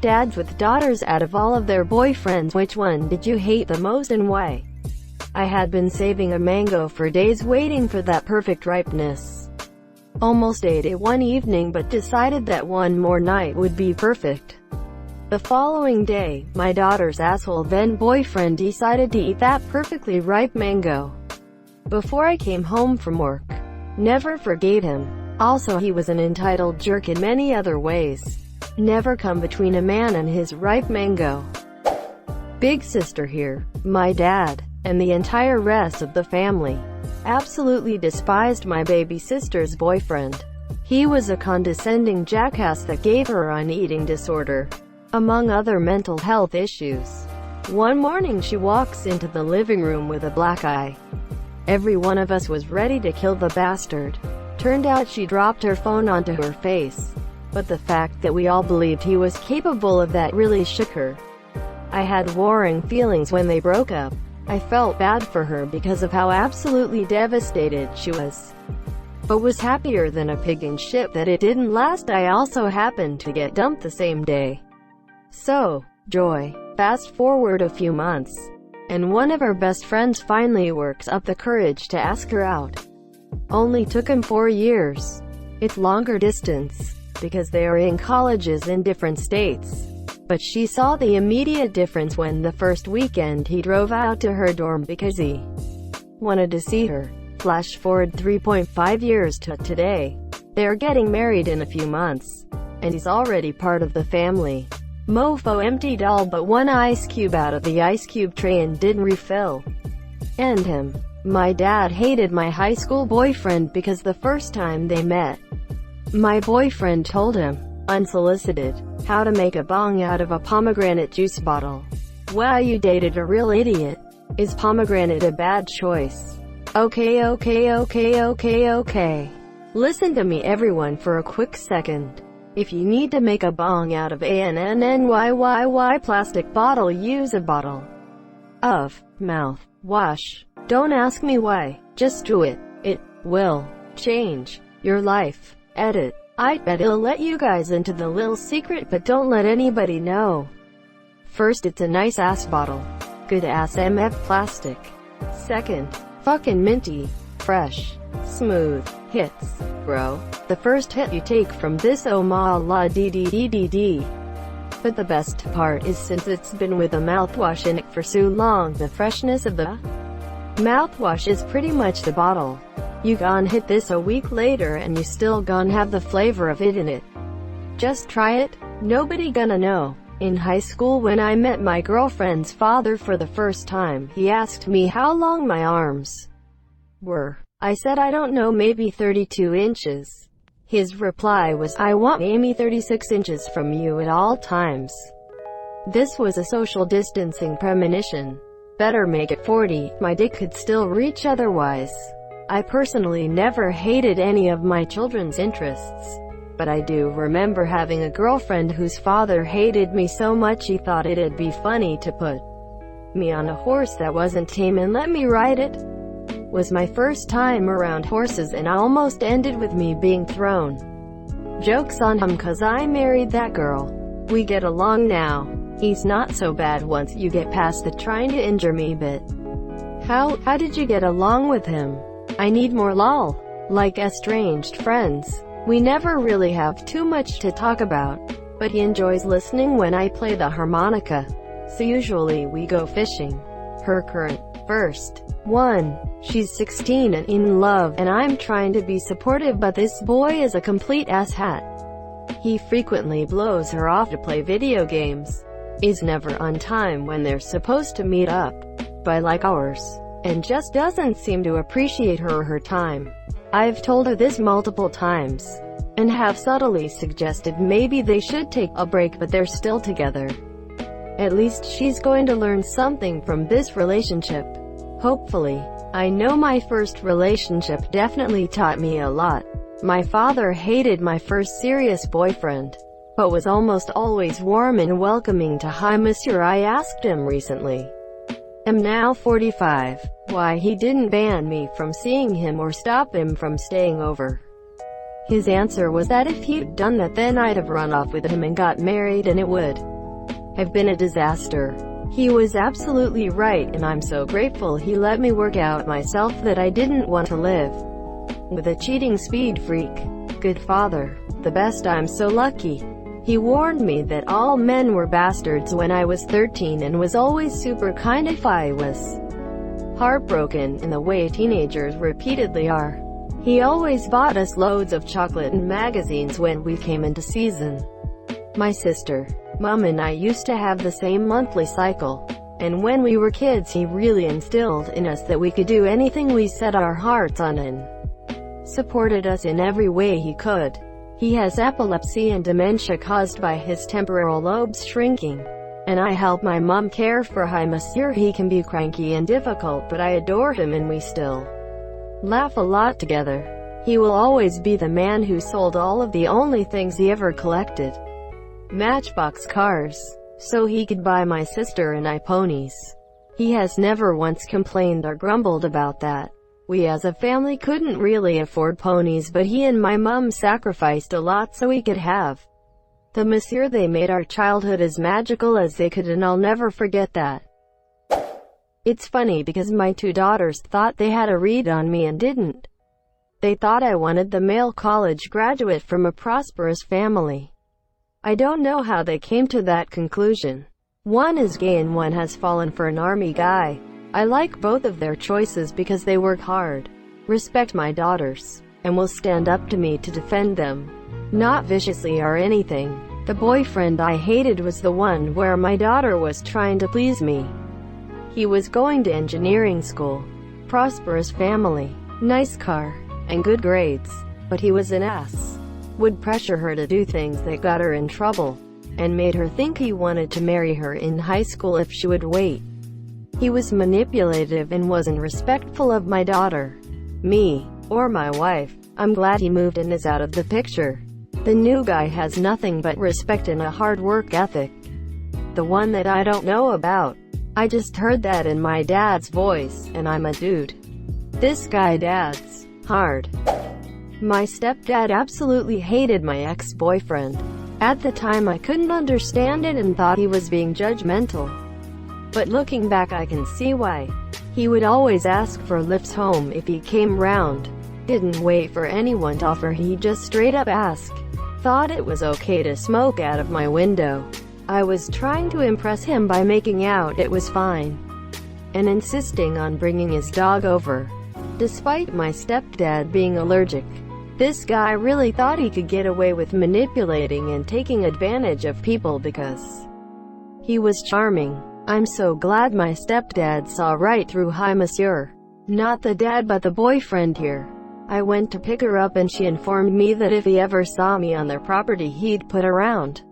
Dads with daughters, out of all of their boyfriends, which one did you hate the most and why? I had been saving a mango for days, waiting for that perfect ripeness. Almost ate it one evening, but decided that one more night would be perfect. The following day, my daughter's asshole then boyfriend decided to eat that perfectly ripe mango before I came home from work. Never forgave him. Also, he was an entitled jerk in many other ways. Never come between a man and his ripe mango. Big sister here, my dad, and the entire rest of the family absolutely despised my baby sister's boyfriend. He was a condescending jackass that gave her an eating disorder, among other mental health issues. One morning she walks into the living room with a black eye. Every one of us was ready to kill the bastard. Turned out she dropped her phone onto her face. But the fact that we all believed he was capable of that really shook her. I had warring feelings when they broke up. I felt bad for her because of how absolutely devastated she was, but was happier than a pig in shit that it didn't last. I also happened to get dumped the same day. So, joy. Fast forward a few months, and one of her best friends finally works up the courage to ask her out. Only took him 4 years. It's longer distance, because they are in colleges in different states. But she saw the immediate difference when the first weekend he drove out to her dorm because he wanted to see her. Flash forward 3.5 years to today. They're getting married in a few months, and he's already part of the family. Mofo emptied all but one ice cube out of the ice cube tray and didn't refill. And him. My dad hated my high school boyfriend because the first time they met, my boyfriend told him, unsolicited, how to make a bong out of a pomegranate juice bottle. Wow, you dated a real idiot. Is pomegranate a bad choice? Okay. Listen to me everyone for a quick second. If you need to make a bong out of a plastic bottle, use a bottle of mouthwash. Don't ask me why, just do it. It will change your life. Edit. I bet it'll let you guys into the little secret, but don't let anybody know. First, it's a nice ass bottle. Good ass MF plastic. Second, fucking minty, fresh, smooth hits, bro. The first hit you take from this, oh ma la ddd. But the best part is, since it's been with a mouthwash in it for so long, the freshness of the mouthwash is pretty much the bottle. You gon' hit this a week later and you still gon' have the flavor of it in it. Just try it. Nobody gonna know. In high school, when I met my girlfriend's father for the first time, he asked me how long my arms were. I said I don't know, maybe 32 inches. His reply was, I want Amy 36 inches from you at all times. This was a social distancing premonition. Better make it 40, my dick could still reach otherwise. I personally never hated any of my children's interests, but I do remember having a girlfriend whose father hated me so much he thought it'd be funny to put me on a horse that wasn't tame and let me ride it. Was my first time around horses and almost ended with me being thrown. Joke's on him, cause I married that girl. We get along now. He's not so bad once you get past the trying to injure me bit. How did you get along with him? I need more lol. Like estranged friends. We never really have too much to talk about, but he enjoys listening when I play the harmonica. So usually we go fishing. Her current first one. She's 16 and in love, and I'm trying to be supportive, but this boy is a complete asshat. He frequently blows her off to play video games. Is never on time when they're supposed to meet up by like hours, and just doesn't seem to appreciate her or her time. I've told her this multiple times, and have subtly suggested maybe they should take a break, but they're still together. At least she's going to learn something from this relationship. Hopefully. I know my first relationship definitely taught me a lot. My father hated my first serious boyfriend, but was almost always warm and welcoming to hi monsieur. I asked him recently, am now 45, why he didn't ban me from seeing him or stop him from staying over. His answer was that if he'd done that then I'd have run off with him and got married and it would have been a disaster. He was absolutely right, and I'm so grateful he let me work out myself that I didn't want to live with a cheating speed freak. Good father. The best. I'm so lucky. He warned me that all men were bastards when I was 13 and was always super kind if I was heartbroken, in the way teenagers repeatedly are. He always bought us loads of chocolate and magazines when we came into season. My sister, Mom and I used to have the same monthly cycle, and when we were kids he really instilled in us that we could do anything we set our hearts on and supported us in every way he could. He has epilepsy and dementia caused by his temporal lobes shrinking, and I help my mom care for him. Monsieur, he can be cranky and difficult, but I adore him and we still laugh a lot together. He will always be the man who sold all of the only things he ever collected, Matchbox cars, so he could buy my sister and I ponies. He has never once complained or grumbled about that. We as a family couldn't really afford ponies, but he and my mum sacrificed a lot so we could have the monsieur. They made our childhood as magical as they could, and I'll never forget that. It's funny because my two daughters thought they had a read on me and didn't. They thought I wanted the male college graduate from a prosperous family. I don't know how they came to that conclusion. One is gay and one has fallen for an army guy. I like both of their choices because they work hard, respect my daughters, and will stand up to me to defend them. Not viciously or anything. The boyfriend I hated was the one where my daughter was trying to please me. He was going to engineering school, prosperous family, nice car, and good grades, but he was an ass. Would pressure her to do things that got her in trouble, and made her think he wanted to marry her in high school if she would wait. He was manipulative and wasn't respectful of my daughter, me, or my wife. I'm glad he moved and is out of the picture. The new guy has nothing but respect and a hard work ethic. The one that I don't know about. I just heard that in my dad's voice, and I'm a dude. This guy dad's hard. My stepdad absolutely hated my ex-boyfriend. At the time I couldn't understand it and thought he was being judgmental. But looking back I can see why. He would always ask for lifts home if he came round. Didn't wait for anyone to offer, he just straight up asked. Thought it was okay to smoke out of my window. I was trying to impress him by making out it was fine, and insisting on bringing his dog over, despite my stepdad being allergic. This guy really thought he could get away with manipulating and taking advantage of people because he was charming. I'm so glad my stepdad saw right through hi monsieur. Not the dad but the boyfriend here. I went to pick her up and she informed me that if he ever saw me on their property he'd put around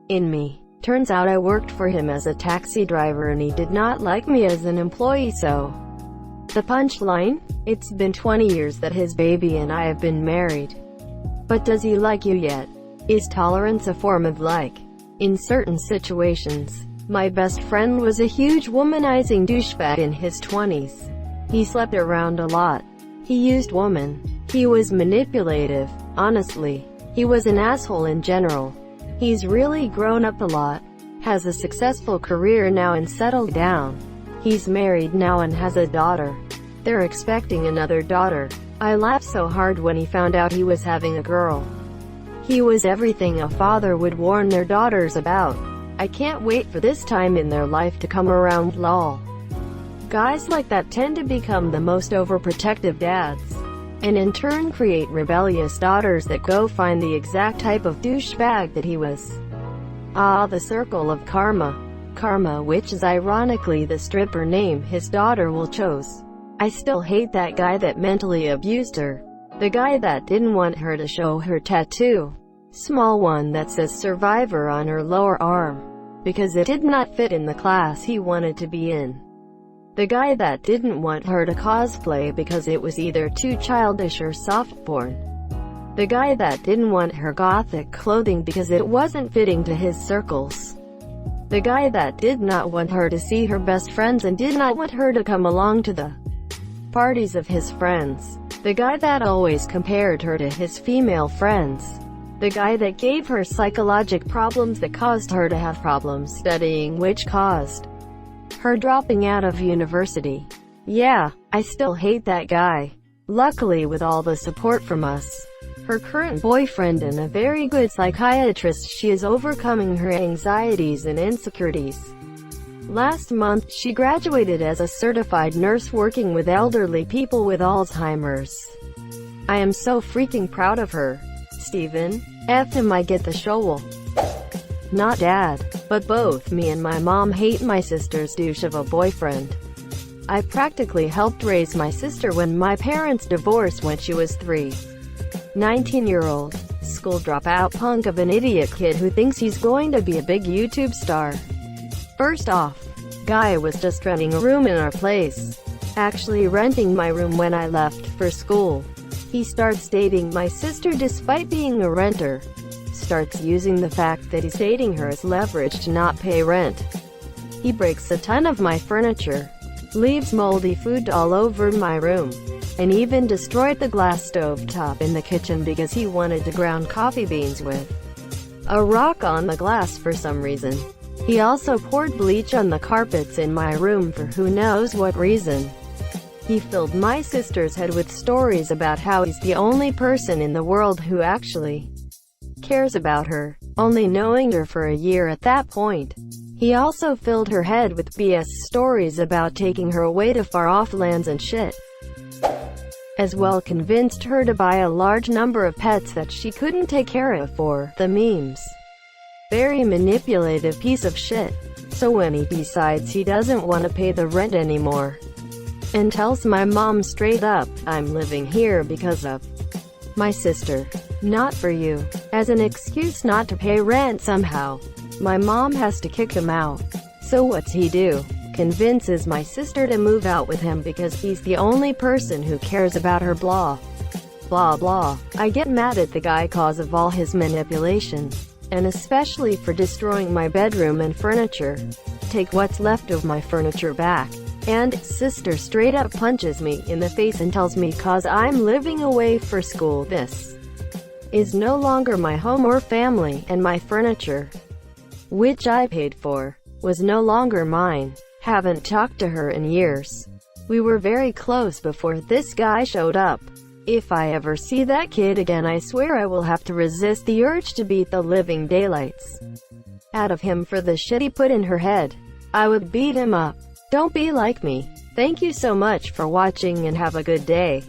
in me. Turns out I worked for him as a taxi driver and he did not like me as an employee, so the punchline? It's been 20 years that his baby and I have been married. But does he like you yet? Is tolerance a form of like? In certain situations. My best friend was a huge womanizing douchebag in his 20s. He slept around a lot. He used women. He was manipulative. Honestly, he was an asshole in general. He's really grown up a lot. Has a successful career now and settled down. He's married now and has a daughter. They're expecting another daughter. I laughed so hard when he found out he was having a girl. He was everything a father would warn their daughters about. I can't wait for this time in their life to come around, lol. Guys like that tend to become the most overprotective dads, and in turn create rebellious daughters that go find the exact type of douchebag that he was. Ah, the circle of karma. Karma, which is ironically the stripper name his daughter will chose. I still hate that guy that mentally abused her. The guy that didn't want her to show her tattoo. Small one that says survivor on her lower arm, because it did not fit in the class he wanted to be in. The guy that didn't want her to cosplay because it was either too childish or soft porn. The guy that didn't want her gothic clothing because it wasn't fitting to his circles. The guy that did not want her to see her best friends and did not want her to come along to the parties of his friends. The guy that always compared her to his female friends. The guy that gave her psychological problems that caused her to have problems studying, which caused her dropping out of university. Yeah, I still hate that guy. Luckily, with all the support from us, her current boyfriend and a very good psychiatrist, she is overcoming her anxieties and insecurities. Last month, she graduated as a certified nurse working with elderly people with Alzheimer's. I am so freaking proud of her. Steven, F him, I get the shovel. Not dad, but both me and my mom hate my sister's douche of a boyfriend. I practically helped raise my sister when my parents divorced when she was 3. 19-year-old, school dropout punk of an idiot kid who thinks he's going to be a big YouTube star. First off, guy was just renting a room in our place. Actually renting my room when I left for school. He starts dating my sister despite being a renter. Starts using the fact that he's dating her as leverage to not pay rent. He breaks a ton of my furniture. Leaves moldy food all over my room. And even destroyed the glass stove top in the kitchen because he wanted to ground coffee beans with a rock on the glass for some reason. He also poured bleach on the carpets in my room for who knows what reason. He filled my sister's head with stories about how he's the only person in the world who actually cares about her, only knowing her for a year at that point. He also filled her head with BS stories about taking her away to far-off lands and shit. As well convinced her to buy a large number of pets that she couldn't take care of for the memes. Very manipulative piece of shit. So when he decides he doesn't want to pay the rent anymore, and tells my mom straight up, I'm living here because of my sister, not for you, as an excuse not to pay rent somehow, my mom has to kick him out. So what's he do? Convinces my sister to move out with him because he's the only person who cares about her, blah, blah, blah. I get mad at the guy cause of all his manipulation, and especially for destroying my bedroom and furniture. Take what's left of my furniture back. And sister straight up punches me in the face and tells me cause I'm living away for school, this is no longer my home or family, and my furniture, which I paid for, was no longer mine. Haven't talked to her in years. We were very close before this guy showed up. If I ever see that kid again, I swear I will have to resist the urge to beat the living daylights out of him for the shit he put in her head. I would beat him up. Don't be like me. Thank you so much for watching and have a good day.